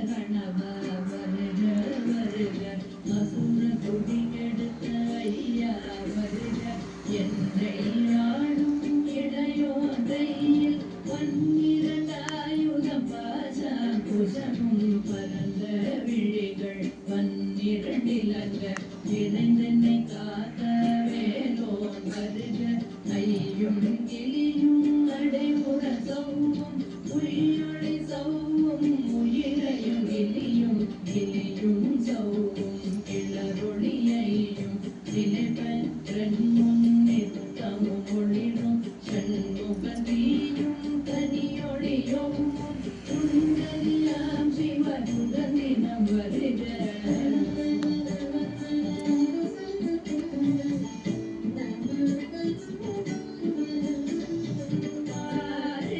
கணவா வருக வருக அசுர குடியெடுத்த ஐயா வருக என்னை ஆடும் இடையோதையில் பன்னிரண்டாயுதம் பாசா குசமும் பரந்த விழிகள் பன்னிரண்டிலங்க இணைந்தென்னை காத்த வேலோன் வருக ஐயும் கிளியும் அடைமுற சௌவும் உயிரொளி சௌவும் உயிரையும் கிளியும் கிளியும் சௌவும் கிளரொளியையும் நிலை பெற்றன் முன்னித்தமும் ஒளிரும் சண்முகந்தியும் தனியொளியும் சுந்தரியாம் சிவசுதந்தினம் வருக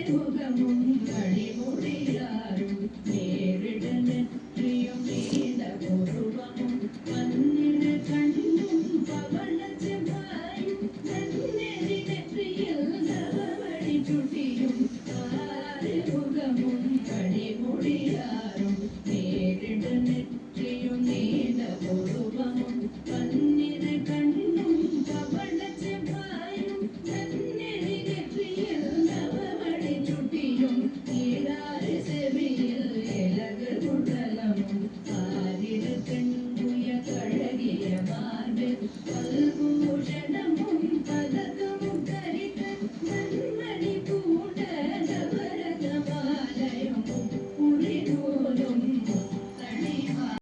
முகமும் கழிமொழியாரும் நேரிட நெற்றியும் நீண்ட புருவமும் பன்னிர கண்ணும் பவள செவ்வாயும் நன்னெறி நெற்றியில் நவமணி சுட்டியும் முகமும் கழிமொழியாரும் நேரிட நெற்றியும் நீண்ட புருவமும் பன்னிர கண்ணும் பவள செவ்வாயும் நன்னெறி நெற்றியில் நவமணி சுட்டியும் ஈராறு செவியில் இலகு குண்டலமும் ஆரிட கண்புய கழகிய மார்பில் பல்பூஷணமும் பதக்கம்